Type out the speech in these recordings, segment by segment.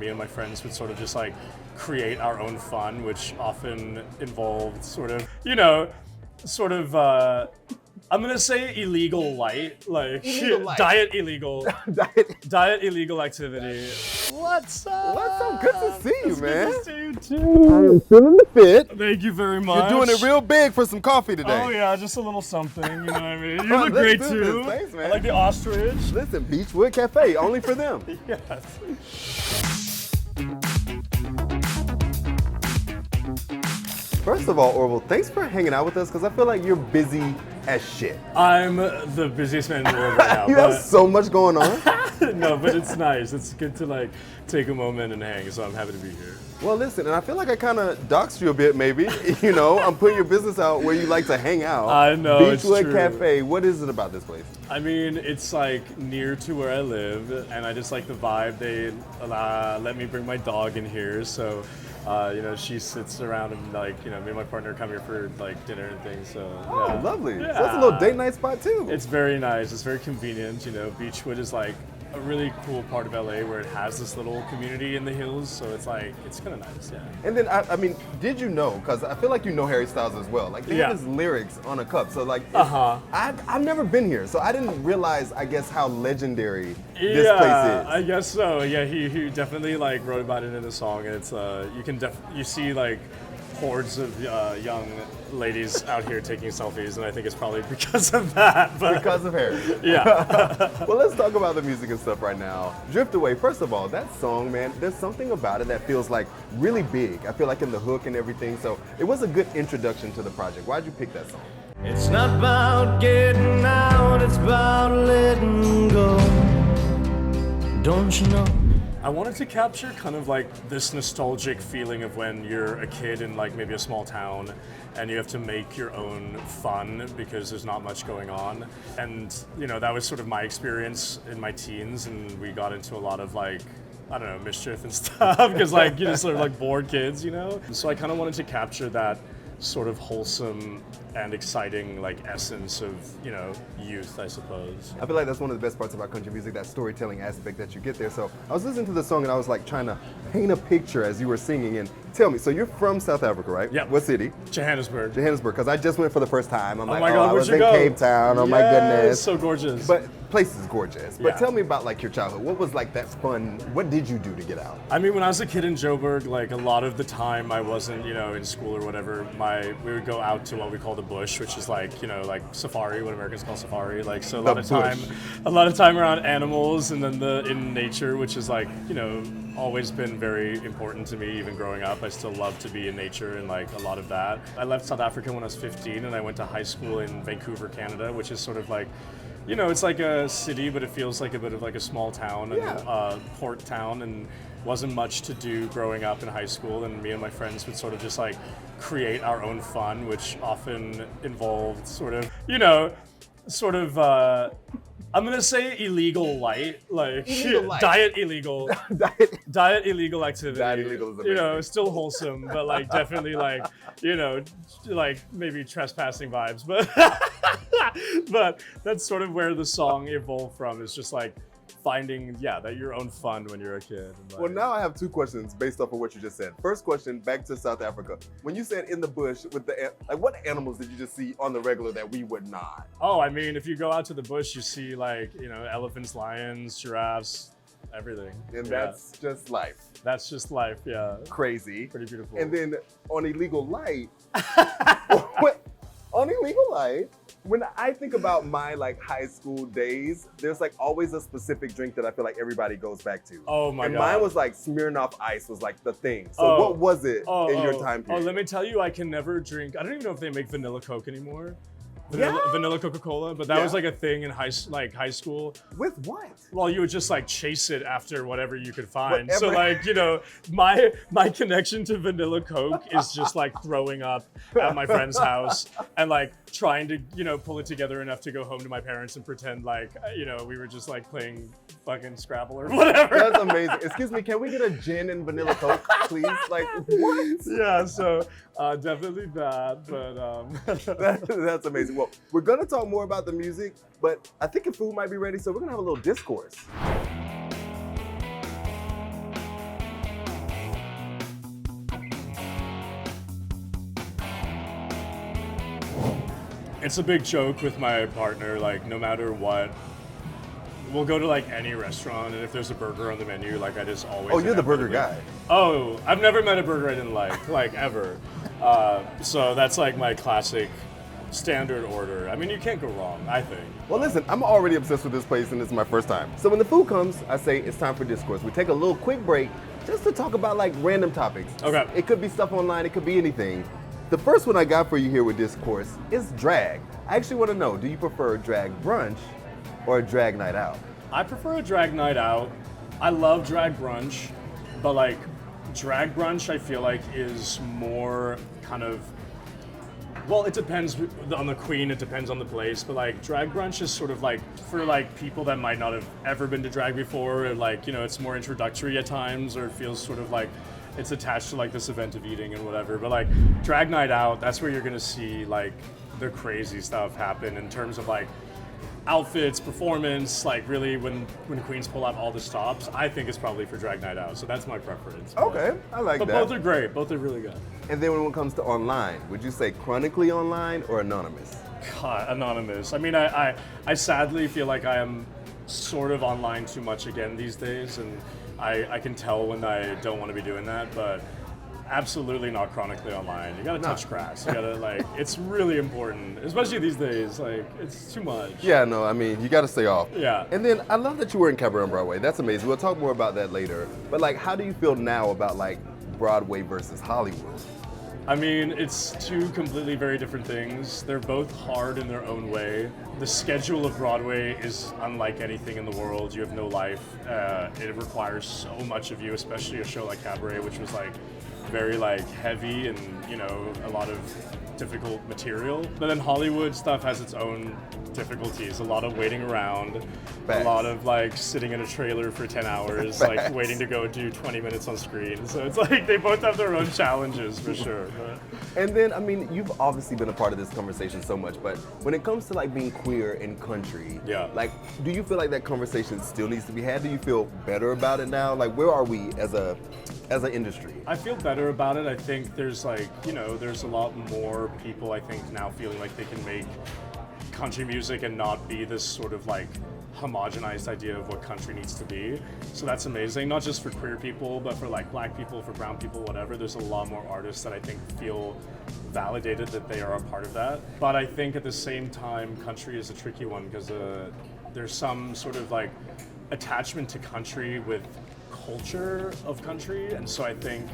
me and my friends would sort of just like create our own fun, which often involved I'm gonna say illegal light, like Illegal light. diet illegal activity. What's up? What's up? Good to see you, man. Good to see you too. I am feeling the fit. Thank you very much. You're doing it real big for some coffee today. Oh yeah, just a little something, you know what I mean? You look great Let's do too. this. Thanks, man. I like the ostrich. Listen, Beachwood Cafe, only for them. Yes. First of all, Orville, thanks for hanging out with us because I feel like you're busy as shit. I'm the busiest man in the world right now. You have so much going on. No, but it's nice. It's good to like take a moment and hang, so I'm happy to be here. Well, listen, and I feel like I kind of doxed you a bit, maybe. You know, I'm putting your business out where you like to hang out. I know, it's Beachwood true. Cafe. What is it about this place? I mean, it's like near to where I live, and I just like the vibe. They let me bring my dog in here, so she sits around and like, me and my partner come here for like dinner and things. So Oh, lovely. Yeah. So that's a little date night spot too. It's very nice. It's very convenient. Beachwood is like a really cool part of LA where it has this little community in the hills. So it's like, it's kind of nice, yeah. And then, I mean, did you know, because I feel like you know Harry Styles as well, like they have his lyrics on a cup. So like, I've never been here, so I didn't realize, I guess, how legendary this place is. I guess so. Yeah, he definitely like wrote about it in a song, and it's you see like hordes of young ladies out here taking selfies, and I think it's probably because of that. But Because of Harry. yeah. Well, let's talk about the music and stuff right now. Drift Away, first of all, that song, man, there's something about it that feels like really big. I feel like in the hook and everything, so it was a good introduction to the project. Why'd you pick that song? It's not about getting out, it's about letting go. Don't you know? I wanted to capture kind of like this nostalgic feeling of when you're a kid in like maybe a small town and you have to make your own fun because there's not much going on. And that was sort of my experience in my teens, and we got into a lot of like, I don't know, mischief and stuff because like sort of like bored kids, So I kind of wanted to capture that sort of wholesome and exciting like essence of youth, I suppose. I feel like that's one of the best parts about country music, that storytelling aspect that you get there. So I was listening to the song and I was like trying to paint a picture as you were singing. And tell me, so you're from South Africa, right? Yeah. What city? Johannesburg. Johannesburg, because I just went for the first time. I'm Oh like, my God, I where'd was you in go? Cape Town. Oh my goodness. So gorgeous. But place is gorgeous. But Yeah. tell me about like your childhood. What was like that fun? What did you do to get out? I mean, when I was a kid in Joburg, like a lot of the time I wasn't, in school or whatever. We would go out to what we call the bush, which is like, like safari, what Americans call safari. Like, so a lot of time around animals, and then in nature, which is like, always been very important to me, even growing up. I still love to be in nature and like a lot of that. I left South Africa when I was 15, and I went to high school in Vancouver, Canada, which is sort of like, it's like a city, but it feels like a bit of like a small town and port town, and wasn't much to do growing up in high school. And me and my friends would sort of just like create our own fun, which often involved I'm gonna say illegal light, like Illegal light. diet illegal activity. Diet illegal is amazing. Still wholesome, but like definitely like like maybe trespassing vibes, but but that's sort of where the song evolved from. Is just like finding that your own fun when you're a kid. And like, Well, now I have two questions based off of what you just said. First question, back to South Africa. When you said in the bush with what animals did you just see on the regular that we would not? Oh, I mean, if you go out to the bush, you see like, elephants, lions, giraffes, everything. And that's just life. That's just life, yeah. Crazy. Pretty beautiful. And then on illegal light, on illegal light, when I think about my like high school days, there's like always a specific drink that I feel like everybody goes back to. Oh my God. And mine was like Smirnoff Ice was like the thing. So what was it in your time period? Oh, let me tell you, I can never drink. I don't even know if they make vanilla Coke anymore. Yeah. Vanilla Coca-Cola, but that was like a thing in high school. With what? Well, you would just like chase it after whatever you could find. Whatever. So like, my connection to vanilla Coke is just like throwing up at my friend's house and like trying to, pull it together enough to go home to my parents and pretend like, we were just like playing fucking Scrabble or whatever. That's amazing. Excuse me, can we get a gin and vanilla Coke, please? Like, what? Yeah, so definitely that, but That's amazing. Well, we're gonna talk more about the music, but I think your food might be ready, so we're gonna have a little discourse. It's a big joke with my partner, like no matter what, we'll go to like any restaurant, and if there's a burger on the menu, like I just always. Oh, you're the burger guy. Oh, I've never met a burger I didn't like ever. So that's like my classic standard order. I mean, you can't go wrong, I think. Well, listen, I'm already obsessed with this place, and this is my first time. So when the food comes, I say it's time for Discourse. We take a little quick break just to talk about like random topics. Okay. It could be stuff online, it could be anything. The first one I got for you here with Discourse is drag. I actually want to know, do you prefer drag brunch or a drag night out? I prefer a drag night out. I love drag brunch, but like drag brunch I feel like is more kind of, well, it depends on the queen, it depends on the place, but like drag brunch is sort of like for like people that might not have ever been to drag before, or like, you know, it's more introductory at times, or it feels sort of like it's attached to like this event of eating and whatever. But like drag night out, that's where you're gonna see like the crazy stuff happen in terms of like outfits, performance, like really when queens pull out all the stops. I think it's probably for drag night out, so that's my preference. Okay, I like that. But both are great, both are really good. And then when it comes to online, would you say chronically online or anonymous? God, anonymous. I mean, I sadly feel like I am sort of online too much again these days, and I can tell when I don't want to be doing that, but absolutely not chronically online. You gotta touch grass. You gotta like, it's really important, especially these days. Like, it's too much. Yeah, no, I mean, you gotta stay off. Yeah. And then I love that you were in Cabaret on Broadway. That's amazing. We'll talk more about that later. But like, how do you feel now about like Broadway versus Hollywood? I mean, it's two completely very different things. They're both hard in their own way. The schedule of Broadway is unlike anything in the world. You have no life. It requires so much of you, especially a show like Cabaret, which was like very like heavy and, you know, a lot of difficult material. But then Hollywood stuff has its own difficulties. A lot of waiting around, a lot of like sitting in a trailer for 10 hours, like waiting to go do 20 minutes on screen. So it's like they both have their own challenges for sure. But. And then, I mean, you've obviously been a part of this conversation so much, but when it comes to like being queer in country, like, do you feel like that conversation still needs to be had? Do you feel better about it now? Like, where are we as an industry? I feel better about it. I think there's like, you know, there's a lot more people I think now feeling like they can make country music and not be this sort of like homogenized idea of what country needs to be. So that's amazing, not just for queer people, but for like black people, for brown people, whatever. There's a lot more artists that I think feel validated that they are a part of that. But I think at the same time, country is a tricky one because there's some sort of like attachment to country with culture of country. And so I think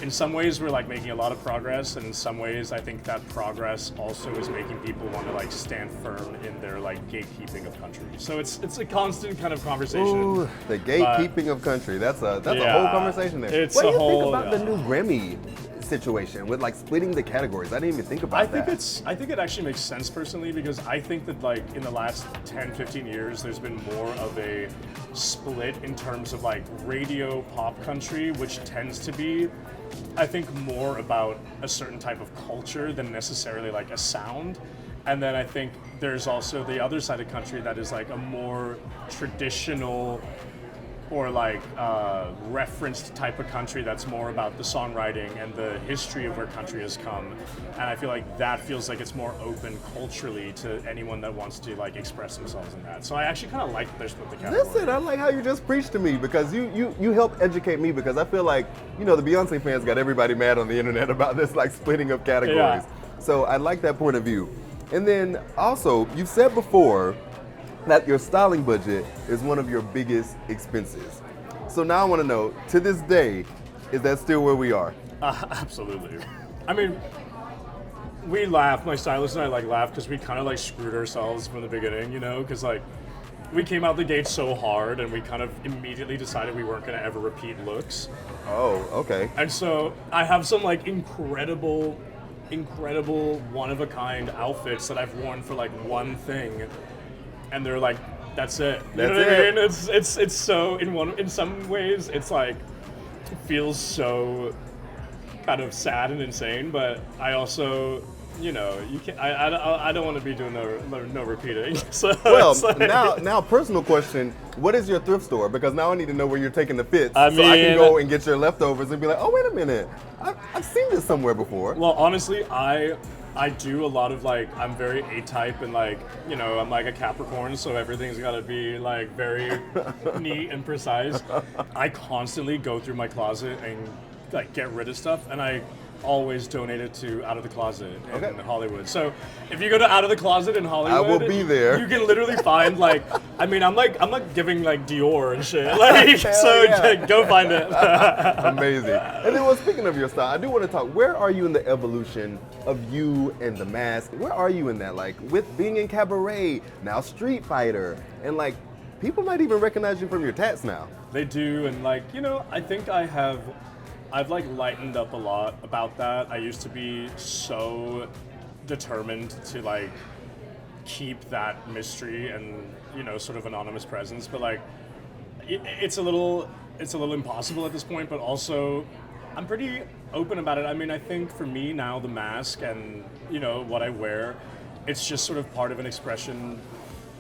in some ways we're like making a lot of progress, and in some ways I think that progress also is making people want to like stand firm in their like gatekeeping of country. So it's a constant kind of conversation. Ooh, the gatekeeping of country. That's a whole conversation there. What do you think about the new Grammy situation with like splitting the categories? I didn't even think about that. I think it actually makes sense personally, because I think that like in the last 10-15 years there's been more of a split in terms of like radio pop country, which tends to be, I think, more about a certain type of culture than necessarily like a sound. And then I think there's also the other side of country that is like a more traditional or like referenced type of country that's more about the songwriting and the history of where country has come. And I feel like that feels like it's more open culturally to anyone that wants to like express themselves in that. So I actually kind of like that they're split the category. Listen, I like how you just preached to me, because you help educate me, because I feel like, you know, the Beyonce fans got everybody mad on the internet about this like splitting of categories. Yeah. So I like that point of view. And then also, you said before that your styling budget is one of your biggest expenses. So now I want to know, to this day, is that still where we are? Absolutely. I mean, we laugh, my stylist and I like laugh because we kind of like screwed ourselves from the beginning, you know, because like we came out the gate so hard and we kind of immediately decided we weren't going to ever repeat looks. Oh, okay. And so I have some like incredible one-of-a-kind outfits that I've worn for like one thing, and they're like, that's it. You know what I mean? It's so in some ways it's like it feels so kind of sad and insane, but I also, you know, you can't. I don't want to be doing no repeating. So well, like, now personal question: what is your thrift store? Because now I need to know where you're taking the fits, so I can go and get your leftovers and be like, oh, wait a minute, I've seen this somewhere before. Well, honestly, I I do a lot of like, I'm very A-type and like, you know, I'm like a Capricorn, so everything's gotta be like very neat and precise. I constantly go through my closet and like get rid of stuff, and I always donate it to Out of the Closet in Hollywood. So if you go to Out of the Closet in Hollywood, I will be there. You can literally find like, I mean, I'm like giving like Dior and shit. Like, so yeah. go find it. Amazing. And then, well, speaking of your style, I do want to talk. Where are you in the evolution of you and the mask? Where are you in that? Like with being in Cabaret, now Street Fighter, and like people might even recognize you from your tats now. They do, and like, you know, I think I've like lightened up a lot about that. I used to be so determined to like keep that mystery and, you know, sort of anonymous presence, but like it's a little impossible at this point, but also I'm pretty open about it. I mean, I think for me now, the mask and, you know, what I wear, it's just sort of part of an expression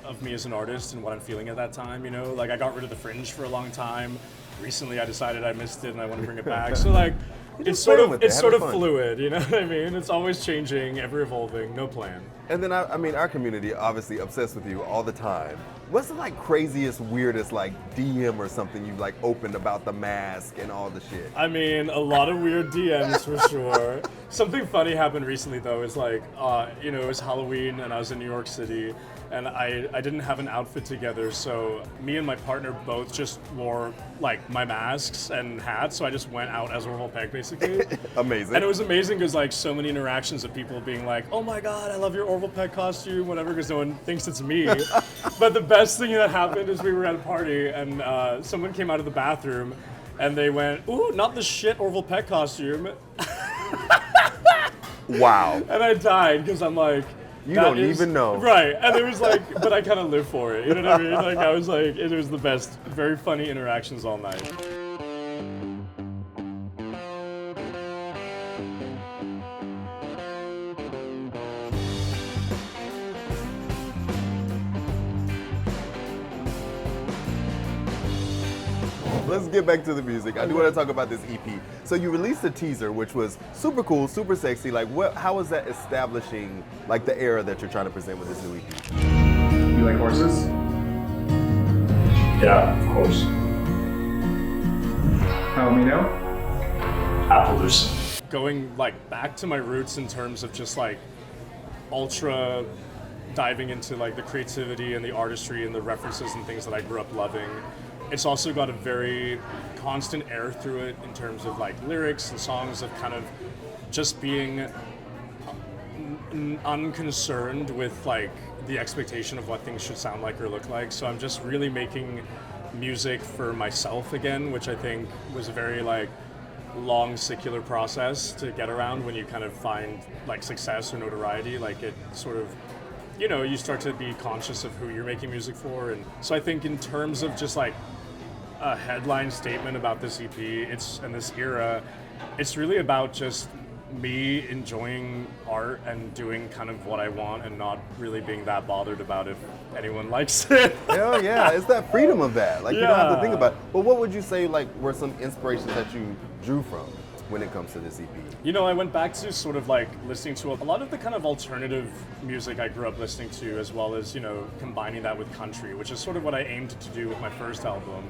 of me as an artist and what I'm feeling at that time, you know? Like I got rid of the fringe for a long time. Recently I decided I missed it and I want to bring it back. So like it's sort of fluid, you know what I mean? It's always changing, ever evolving, no plan. And then I mean our community obviously obsessed with you all the time. What's the like craziest, weirdest like DM or something you've like opened about the mask and all the shit? I mean, a lot of weird DMs for sure. Something funny happened recently though, is like, you know, it was Halloween and I was in New York City and I didn't have an outfit together, so me and my partner both just wore like my masks and hats, so I just went out as Orville Peck basically. Amazing. And it was amazing because like so many interactions of people being like, oh my god, I love your Orville Peck costume, whatever, because no one thinks it's me. But the best thing that happened is we were at a party and someone came out of the bathroom and they went, ooh, not the shit Orville Peck costume. Wow. And I died because I'm like, you don't even know. Right. And it was like, but I kind of live for it. You know what I mean? Like, I was like, it was the best, very funny interactions all night. Let's get back to the music. I do want to talk about this EP. So you released a teaser, which was super cool, super sexy. Like, how is that establishing like the era that you're trying to present with this new EP? You like horses? Yeah, of course. Help me know. Appaloosa. Going like back to my roots in terms of just like ultra diving into like the creativity and the artistry and the references and things that I grew up loving. It's also got a very constant air through it in terms of like lyrics and songs of kind of just being unconcerned with like the expectation of what things should sound like or look like. So I'm just really making music for myself again, which I think was a very like long secular process to get around when you kind of find like success or notoriety. Like it sort of, you know, you start to be conscious of who you're making music for. And so I think in terms of just like a headline statement about this EP, and this era, it's really about just me enjoying art and doing kind of what I want and not really being that bothered about if anyone likes it. Hell yeah, it's that freedom of that. Like you don't have to think about it. But what would you say like were some inspirations that you drew from when it comes to this EP? You know, I went back to sort of like listening to a lot of the kind of alternative music I grew up listening to, as well as, you know, combining that with country, which is sort of what I aimed to do with my first album.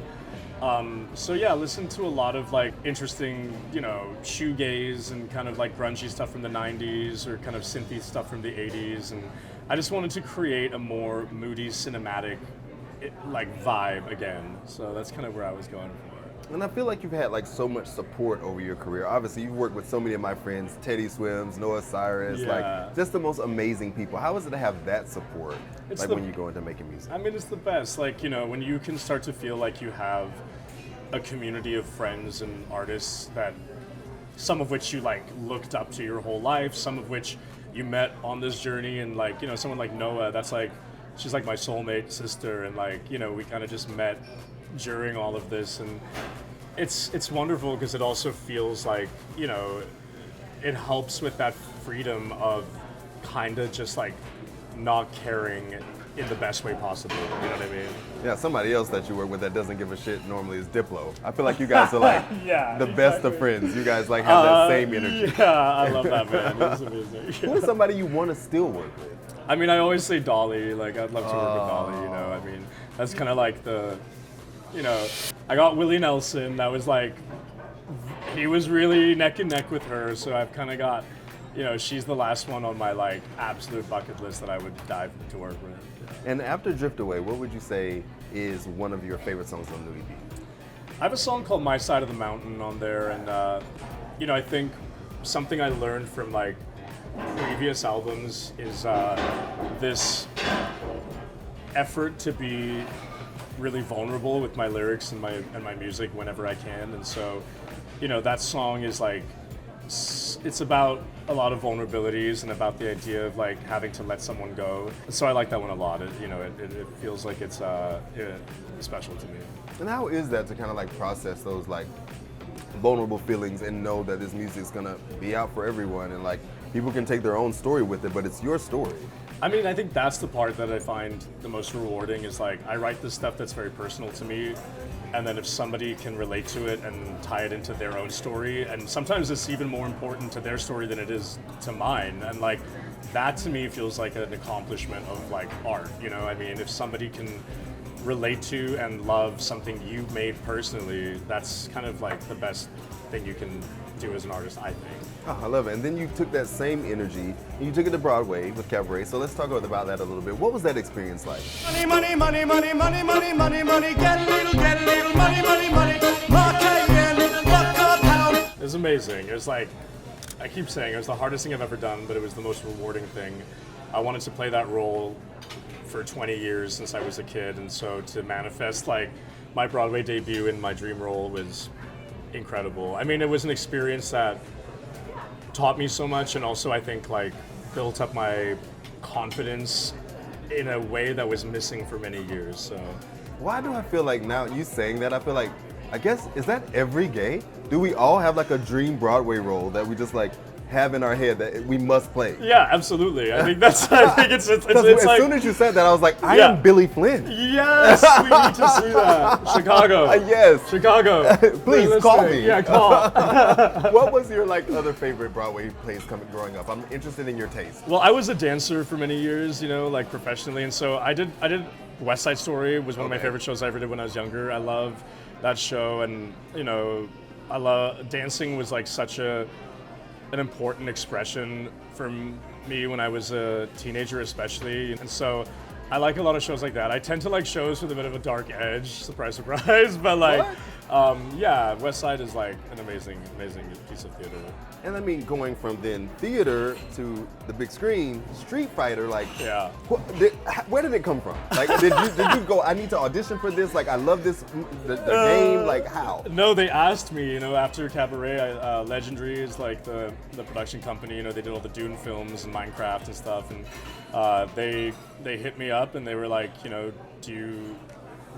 So yeah, listen to a lot of like interesting, you know, shoegaze and kind of like grungy stuff from the 90s or kind of synthy stuff from the 80s. And I just wanted to create a more moody, cinematic like vibe again. So that's kind of where I was going for. And I feel like you've had like so much support over your career. Obviously, you've worked with so many of my friends, Teddy Swims, Noah Cyrus, like just the most amazing people. How is it to have that support when you go into making music? I mean, it's the best. Like, you know, when you can start to feel like you have a community of friends and artists that some of which you like looked up to your whole life, some of which you met on this journey, and like, you know, someone like Noah, that's like, she's like my soulmate sister, and like, you know, we kind of just met during all of this, and it's wonderful because it also feels like, you know, it helps with that freedom of kind of just like not caring in the best way possible. You know what I mean? Yeah, somebody else that you work with that doesn't give a shit normally is Diplo. I feel like you guys are like the best of friends. You guys like have that same energy. Yeah, I love that, man. It's amazing. Who is somebody you want to still work with? I mean, I always say Dolly. Like, I'd love to work with Dolly, you know? I mean, that's kind of like the, you know, I got Willie Nelson. That was like, he was really neck and neck with her. So I've kind of got, you know, she's the last one on my like absolute bucket list that I would dive to work with. Yeah. And after Drift Away, what would you say is one of your favorite songs on the new EP? I have a song called My Side of the Mountain on there. And, you know, I think something I learned from like previous albums is this effort to be really vulnerable with my lyrics and my music whenever I can. And so, you know, that song is like, it's about a lot of vulnerabilities and about the idea of like having to let someone go. So I like that one a lot. It feels like it's special to me. And how is that to kind of like process those like vulnerable feelings and know that this music's gonna be out for everyone and like people can take their own story with it, but it's your story? I mean, I think that's the part that I find the most rewarding is like I write this stuff that's very personal to me, and then if somebody can relate to it and tie it into their own story, and sometimes it's even more important to their story than it is to mine, and like that to me feels like an accomplishment of like art, you know? I mean, if somebody can relate to and love something you made personally, that's kind of like the best thing you can do as an artist, I think. Oh, I love it. And then you took that same energy and you took it to Broadway with Cabaret. So let's talk about that a little bit. What was that experience like? Money, money, money, money, money, money, money, money, get a little, money, money, money, It was amazing. It was like, I keep saying, it was the hardest thing I've ever done, but it was the most rewarding thing. I wanted to play that role for 20 years since I was a kid, and so to manifest like my Broadway debut in my dream role was incredible. I mean, it was an experience that taught me so much, and also I think like built up my confidence in a way that was missing for many years. So why do I feel like now you saying that, I feel like, I guess, is that every gay? Do we all have like a dream Broadway role that we just like have in our head that we must play? Yeah, absolutely. I think that's. I think it's as like, soon as you said that, I was like, I am Billy Flynn. Yes, we need to see that. Chicago. Yes, Chicago. Please call me. Yeah, call. What was your like other favorite Broadway plays growing up? I'm interested in your taste. Well, I was a dancer for many years, you know, like professionally, and so I did. West Side Story was one of my favorite shows I ever did when I was younger. I love that show, and you know, I love dancing was like such an important expression for me when I was a teenager, especially. And so I like a lot of shows like that. I tend to like shows with a bit of a dark edge, surprise, surprise. But like, yeah, West Side is like an amazing piece of theater. And I mean, going from then theater to the big screen, Street Fighter, like, yeah. Where did it come from? Like, did you go, I need to audition for this? Like, I love this, the game, like, how? No, they asked me, you know, after Cabaret, Legendary is like the production company, you know, they did all the Dune films and Minecraft and stuff, and they hit me up and they were like, you know,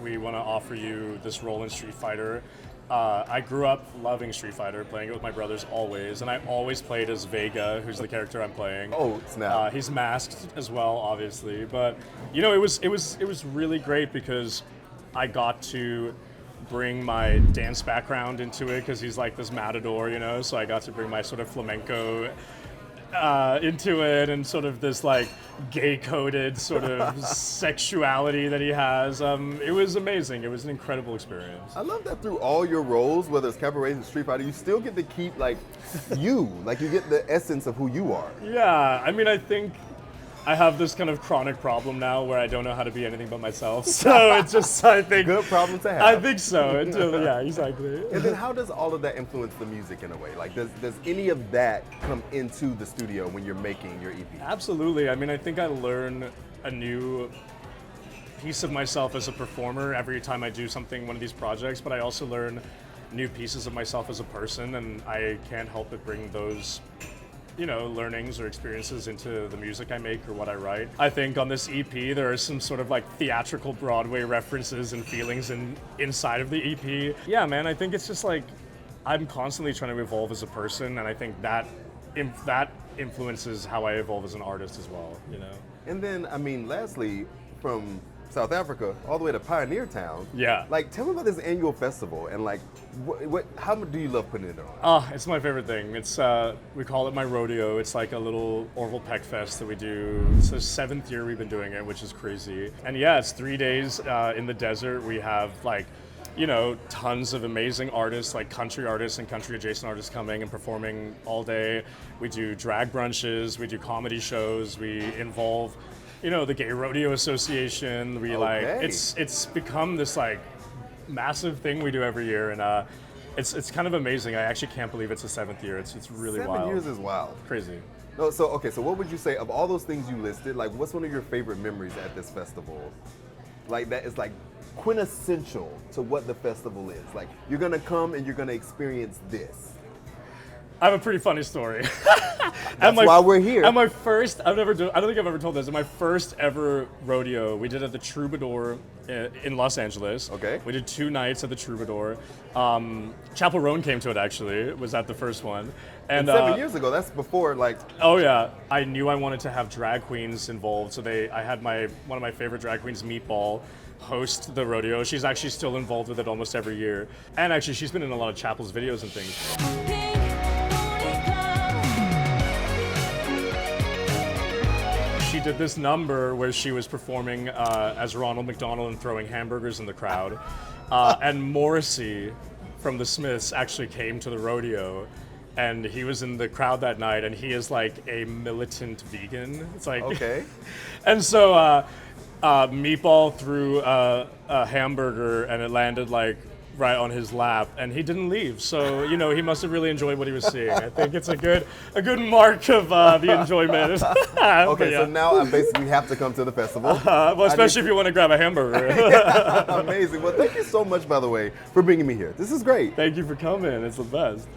we want to offer you this role in Street Fighter. I grew up loving Street Fighter, playing it with my brothers always, and I always played as Vega, who's the character I'm playing. Oh, snap. He's masked as well, obviously, but you know, it was really great because I got to bring my dance background into it because he's like this matador, you know, so I got to bring my sort of flamenco into it and sort of this like gay-coded sort of sexuality that he has. It was amazing. It was an incredible experience. I love that through all your roles, whether it's Cabaret and Street Fighter, you still get to keep like you, like you get the essence of who you are. Yeah, I mean, I think I have this kind of chronic problem now where I don't know how to be anything but myself. So it's just, I think... Good problem to have. I think so. Yeah, exactly. And then how does all of that influence the music in a way? Like, does any of that come into the studio when you're making your EP? Absolutely. I mean, I think I learn a new piece of myself as a performer every time I do one of these projects, but I also learn new pieces of myself as a person, and I can't help but bring those, you know, learnings or experiences into the music I make or what I write. I think on this EP there are some sort of like theatrical Broadway references and feelings inside of the EP. Yeah, man, I think it's just like I'm constantly trying to evolve as a person, and I think that influences how I evolve as an artist as well, you know? And then, I mean, lastly, from South Africa all the way to Pioneer Town. Yeah. Like, tell me about this annual festival and like, how do you love putting it on? It's my favorite thing. It's we call it my rodeo. It's like a little Orville Peck fest that we do. It's the 7th year we've been doing it, which is crazy. And yeah, it's 3 days in the desert. We have like, tons of amazing artists, like country artists and country adjacent artists coming and performing all day. We do drag brunches, we do comedy shows, we involve, the Gay Rodeo Association. We it's become this like massive thing we do every year, and it's kind of amazing. I actually can't believe it's the 7th year. It's really wild. 7 years is wild. Crazy. No, so what would you say of all those things you listed? Like, what's one of your favorite memories at this festival? Like that is like quintessential to what the festival is. Like, you're gonna come and you're gonna experience this. I have a pretty funny story. That's why we're here. At my first, I don't think I've ever told this. At my first ever rodeo, we did at the Troubadour in Los Angeles. Okay. We did 2 nights at the Troubadour. Chappell Roan came to it actually. It was at the first one. And 7 years ago, that's before like. Oh yeah, I knew I wanted to have drag queens involved, so I had one of my favorite drag queens, Meatball, host the rodeo. She's actually still involved with it almost every year, and actually she's been in a lot of Chappell's videos and things. She did this number where she was performing as Ronald McDonald and throwing hamburgers in the crowd, and Morrissey from the Smiths actually came to the rodeo. And he was in the crowd that night, and he is like a militant vegan. It's like, okay. And so Meatball threw a hamburger, and it landed like right on his lap, and he didn't leave. So he must have really enjoyed what he was seeing. I think it's a good mark of the enjoyment. Okay, so now I basically have to come to the festival. Well, especially if you want to grab a hamburger. Yeah, amazing. Well, thank you so much, by the way, for bringing me here. This is great. Thank you for coming. It's the best.